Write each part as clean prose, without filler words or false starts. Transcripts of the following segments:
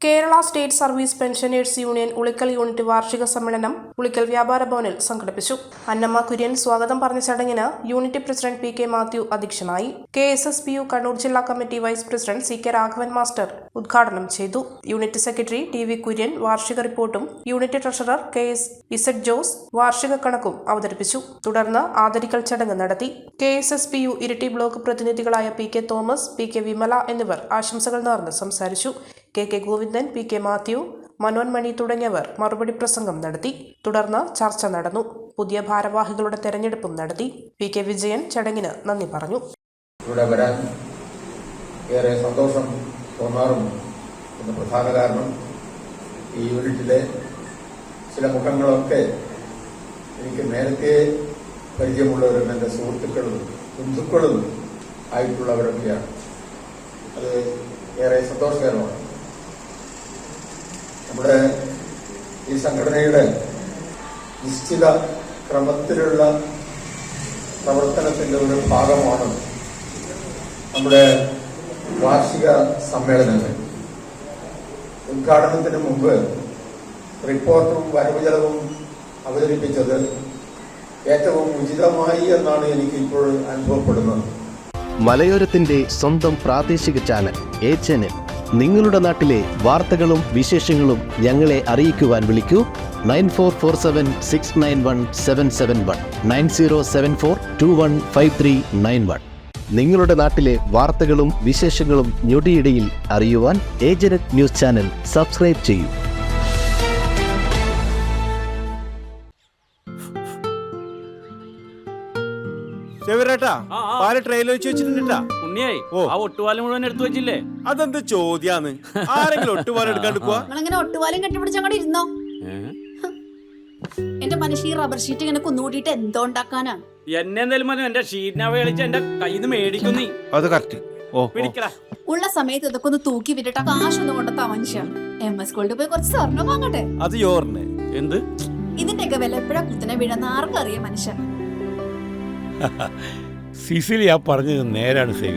Kerala state service pensioners union Ulikkal unit വാർഷിക സമ്മേളനം ഉളിക്കൽ വ്യാപാര ഭവനിൽ സംഘടിപ്പിച്ചു. അന്നമ്മ കുര്യൻ സ്വാഗതം പറഞ്ഞ ചടങ്ങിന് unit president P K Mathew അധ്യക്ഷനായി. KSSPU കണ്ണൂർ ജില്ലാ കമ്മിറ്റി vice president CK Raghavan master ഉദ്ഘാടനം ചെയ്തു. യൂണിറ്റ് സെക്രട്ടറി TV കുര്യൻ വാർഷിക റിപ്പോർട്ടും യൂണിറ്റ് ട്രഷറർ KS ജോസ് വാർഷിക കണക്കും അവതരിപ്പിച്ചു. തുടർന്ന് ആദരിക്കൽ ചടങ്ങ് നടത്തി. KSSPU ഇരിട്ടി ബ്ലോക്ക് പ്രതിനിധികളായ PK തോമസ്, PK വിമല എന്നിവർ ആശംസകൾ നേർന്ന് സംസാരിച്ചു. KK ഗോവിന്ദൻ, PK മാത്യു, മനോൻ മണി തുടങ്ങിയവർ മറുപടി പ്രസംഗം നടത്തി. തുടർന്ന് ചർച്ച നടന്നു. പുതിയ ഭാരവാഹികളുടെ തെരഞ്ഞെടുപ്പും നടത്തി. PK വിജയൻ ചടങ്ങിന് നന്ദി പറഞ്ഞു. ഇവിടെ വരാൻ ഏറെ സന്തോഷം തോന്നാറുണ്ട്. എന്ന പ്രധാന കാരണം ഈ യൂണിറ്റിലെ ചില മുഖങ്ങളൊക്കെ എനിക്ക് നേരത്തെ പരിചയമുള്ളവരും എൻ്റെ സുഹൃത്തുക്കളും ബന്ധുക്കളും ആയിട്ടുള്ളവരൊക്കെയാണ്. അത് ഏറെ സന്തോഷകരമാണ്. നമ്മുടെ ഈ സംഘടനയുടെ നിശ്ചിത ക്രമത്തിലുള്ള പ്രവർത്തനത്തിൻ്റെ ഒരു ഭാഗമാണ് നമ്മുടെ വാർഷിക സമ്മേളനങ്ങൾ. ഉദ്ഘാടനത്തിന് മുമ്പ് റിപ്പോർട്ടും വരവ് ചെലവും അവതരിപ്പിച്ചത് ഏറ്റവും ഉചിതമായി എന്നാണ് എനിക്ക് ഇപ്പോൾ അനുഭവപ്പെടുന്നത്. മലയോരത്തിന്റെ സ്വന്തം പ്രാദേശിക ചാനൽ A-Channel. നിങ്ങളുടെ നാട്ടിലെ വാർത്തകളും വിശേഷങ്ങളും ഞങ്ങളെ അറിയിക്കുവാൻ വിളിക്കൂ 9447691771 9074215391. നിങ്ങളുടെ നാട്ടിലെ വാർത്തകളും വിശേഷങ്ങളും ഞൊടിയിടയിൽ അറിയുവാൻ A-Channel ന്യൂസ് ചാനൽ സബ്സ്ക്രൈബ് ചെയ്യൂ. ഉണ്ണിയായി ആ ഒട്ടുപാലം മുഴുവൻ എടുത്തു വെച്ചില്ലേ? അതെന്ത് ചോദ്യാന്ന്? ആരെങ്കിലും ഒട്ടുപാലം എടുക്കാണ്ട് പോവാ? നിങ്ങളങ്ങനെ ഒട്ടുപാലം കെട്ടിപ്പിടിച്ച് അങ്ങോട്ട് ഇരുന്നോ. എന്റെ മനുഷ്യ റബ്ബർ ഷീറ്റ് ഇങ്ങനെ കുന്നുകൂട്ടിട്ട് എന്തോ ഉണ്ടാക്കാനാ? എന്നെ എന്തായാലും മതി, എന്റെ ഷീറ്റിനെ കളിച്ച് എന്റെ കയ്യിൽ നിന്ന് മേടിക്കുന്നീ. അത് കറക്റ്റ്. ഉള്ള സമയത്ത് ഇതൊക്കെ ഒന്ന് തൂക്കി വിട്ടിട്ട് കാശൊന്നും കൊണ്ടെത്താ മനുഷ്യ. MS ഗോൾഡ് പോയി കുറച്ച് സ്വർണം വാങ്ങട്ടെ. അത് യോറിന് എന്ത്? ഇതിന്റെയൊക്കെ വില എപ്പോഴാ കുത്തനെ വീഴുന്ന ആർക്കറിയാം മനുഷ്യ. സിസിലി ആ പറഞ്ഞത് നേരാണ് സേവ.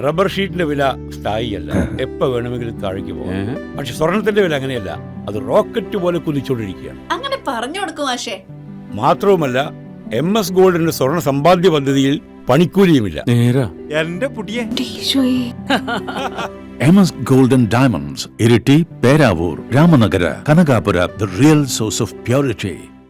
റബ്ബർ ഷീറ്റിന്റെ വില സ്ഥായിയല്ല, എപ്പോ വേണമെങ്കിലും താഴേക്ക് പോകാം. പക്ഷെ സ്വർണത്തിന്റെ വില അങ്ങനെയല്ല, അത് റോക്കറ്റ് പോലെ കുതിച്ചുകൊണ്ടിരിക്കുകയാണ്. അങ്ങനെ പറഞ്ഞു കൊടുക്കും മാഷേ. മാത്രവുമല്ല MS ഗോൾഡിന്റെ സ്വർണ്ണ സമ്പാദ്യ പദ്ധതിയിൽ പണിക്കൂലിയുമില്ല. എന്റെ പുതിയ MS Gold and Diamonds, Iriti, Peravur, Ramanagara, Kanagapura, the real source of purity.